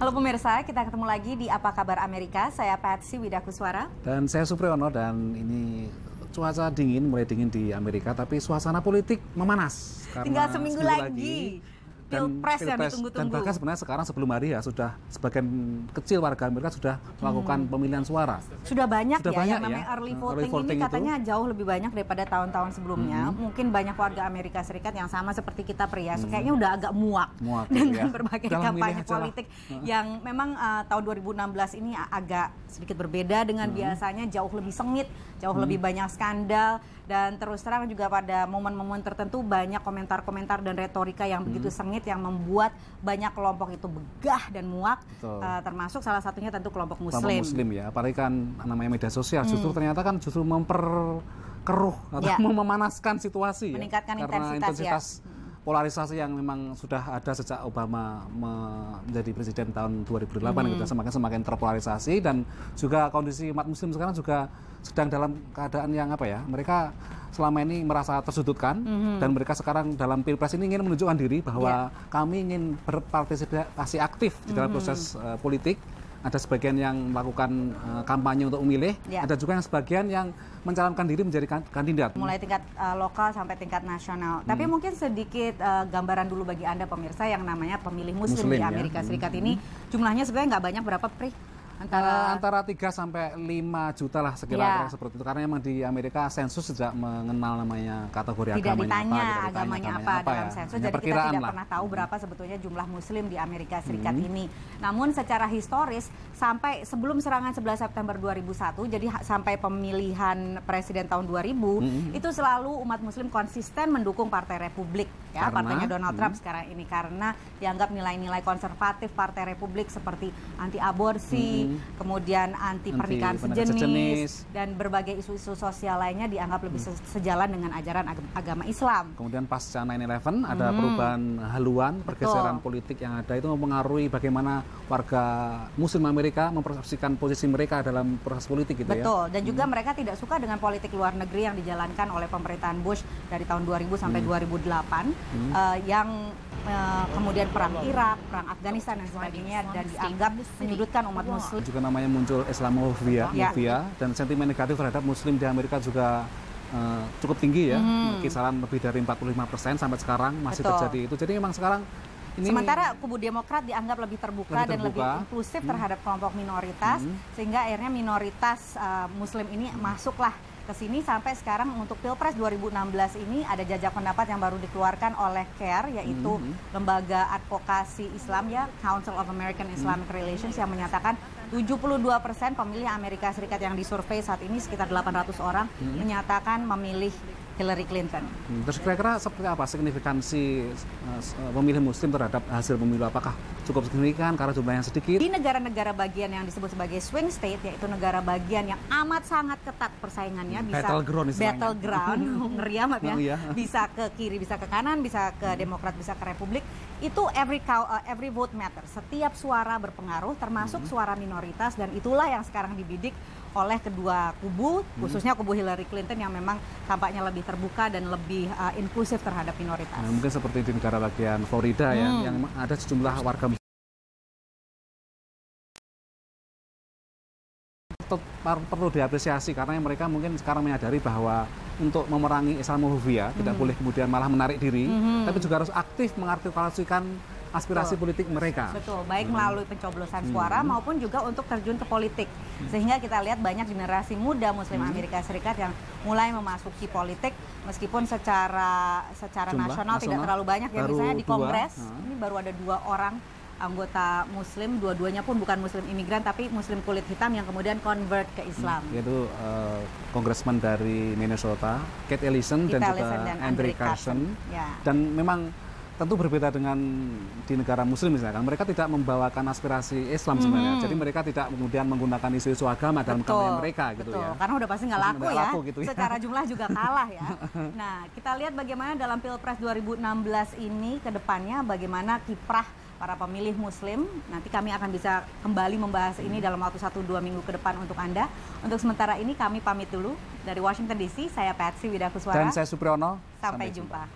Halo pemirsa, kita ketemu lagi di Apa Kabar Amerika. Saya Patsy Widakuswara. Dan saya Supriyono, dan ini cuaca dingin, mulai dingin di Amerika, tapi suasana politik memanas. Tinggal seminggu lagi. Pilpres yang ditunggu-tunggu. Dan bahkan sebenarnya sekarang sebelum hari ya sudah sebagian kecil warga Amerika sudah melakukan pemilihan suara. Sudah banyak Sudah ya, banyak yang namanya ya. early Early voting voting ini itu katanya jauh lebih banyak daripada tahun-tahun sebelumnya. Mungkin banyak warga Amerika Serikat yang sama seperti kita pria, kayaknya udah agak muak dengan ya. berbagai kampanye politik yang memang tahun 2016 ini agak sedikit berbeda dengan biasanya, jauh lebih sengit, jauh lebih banyak skandal, dan terus terang juga pada momen-momen tertentu banyak komentar-komentar dan retorika yang begitu sengit yang membuat banyak kelompok itu begah dan muak, termasuk salah satunya tentu kelompok Muslim. Kelompok Muslim ya, apalagi kan namanya media sosial justru ternyata kan justru memperkeruh atau memanaskan situasi, meningkatkan ya, karena intensitas ya. Polarisasi yang memang sudah ada sejak Obama menjadi presiden tahun 2008 gitu, semakin terpolarisasi, dan juga kondisi umat Muslim sekarang juga sedang dalam keadaan yang apa ya, mereka selama ini merasa tersudutkan, dan mereka sekarang dalam Pilpres ini ingin menunjukkan diri bahwa kami ingin berpartisipasi aktif di dalam proses politik. Ada sebagian yang melakukan kampanye untuk memilih, ada juga yang sebagian yang mencalonkan diri menjadi kandidat. Mulai tingkat lokal sampai tingkat nasional. Tapi mungkin sedikit gambaran dulu bagi Anda pemirsa yang namanya pemilih Muslim di Amerika Serikat ini. Jumlahnya sebenarnya nggak banyak, berapa, Pri? Antara 3 sampai 5 juta lah sekira-kira seperti itu. Karena memang di Amerika sensus sejak mengenal namanya kategori tidak agamanya ditanya apa. agamanya apa dalam sensus. Jadi kita tidak pernah tahu berapa sebetulnya jumlah Muslim di Amerika Serikat ini. Namun secara historis sampai sebelum serangan 11 September 2001, jadi sampai pemilihan presiden tahun 2000, itu selalu umat Muslim konsisten mendukung Partai Republik, ya, partainya Donald Trump sekarang ini, karena dianggap nilai-nilai konservatif Partai Republik seperti anti aborsi, kemudian anti pernikahan sejenis, dan berbagai isu-isu sosial lainnya dianggap lebih sejalan dengan ajaran agama Islam. Kemudian pasca 9/11 ada perubahan haluan, pergeseran politik yang ada itu mempengaruhi bagaimana warga Muslim Amerika mempersepsikan posisi mereka dalam proses politik gitu. Betul, dan juga mereka tidak suka dengan politik luar negeri yang dijalankan oleh pemerintahan Bush dari tahun 2000 sampai 2008, yang kemudian perang Irak, perang Afghanistan dan sebagainya, dan dianggap menyudutkan umat Muslim. Juga namanya muncul Islamophobia, dan sentimen negatif terhadap Muslim di Amerika juga cukup tinggi ya, kisaran lebih dari 45% sampai sekarang masih terjadi itu. Jadi memang sekarang ini, sementara kubu Demokrat dianggap lebih terbuka dan lebih inklusif terhadap kelompok minoritas, sehingga akhirnya minoritas Muslim ini masuklah ke sini. Sampai sekarang untuk Pilpres 2016 ini ada jajak pendapat yang baru dikeluarkan oleh CAIR, yaitu lembaga advokasi Islam ya, Council of American Islamic Relations, yang menyatakan 72% pemilih Amerika Serikat yang disurvei saat ini, sekitar 800 orang, menyatakan memilih Hillary Clinton. Terus kira-kira seperti apa signifikansi pemilih Muslim terhadap hasil pemilu? Apakah cukup signifikan karena jumlahnya sedikit? Di negara-negara bagian yang disebut sebagai swing state, yaitu negara bagian yang amat sangat ketat persaingannya, bisa battleground, ngeri amat ya, bisa ke kiri, bisa ke kanan, bisa ke Demokrat, bisa ke Republik, itu every vote matter. Setiap suara berpengaruh, termasuk suara minoritas, dan itulah yang sekarang dibidik oleh kedua kubu, khususnya kubu Hillary Clinton yang memang tampaknya lebih terbuka dan lebih inklusif terhadap minoritas. Nah, mungkin seperti di negara bagian Florida ya, yang ada sejumlah warga perlu diapresiasi, karena mereka mungkin sekarang menyadari bahwa untuk memerangi Islamophobia tidak boleh kemudian malah menarik diri, tapi juga harus aktif mengartikulasikan aspirasi politik mereka. Betul, baik melalui pencoblosan suara maupun juga untuk terjun ke politik. Sehingga kita lihat banyak generasi muda Muslim Amerika Serikat yang mulai memasuki politik, meskipun secara nasional tidak terlalu banyak ya. Misalnya di Kongres ini baru ada 2 orang anggota Muslim, dua-duanya pun bukan Muslim imigran tapi Muslim kulit hitam yang kemudian convert ke Islam. Yaitu Congressman dari Minnesota, Keith Ellison dan juga Andre Carson. Dan memang tentu berbeda dengan di negara Muslim misalkan, mereka tidak membawakan aspirasi Islam sebenarnya, jadi mereka tidak kemudian menggunakan isu-isu agama dalam kampanye mereka gitu ya. Karena udah pasti nggak laku ya, gitu ya, secara jumlah juga kalah ya. Nah, kita lihat bagaimana dalam Pilpres 2016 ini ke depannya, bagaimana kiprah para pemilih Muslim. Nanti kami akan bisa kembali membahas ini dalam waktu 1-2 minggu ke depan untuk Anda. Untuk sementara ini kami pamit dulu dari Washington DC. Saya Patsy Widakuswara. Dan saya Supriyono. Sampai jumpa.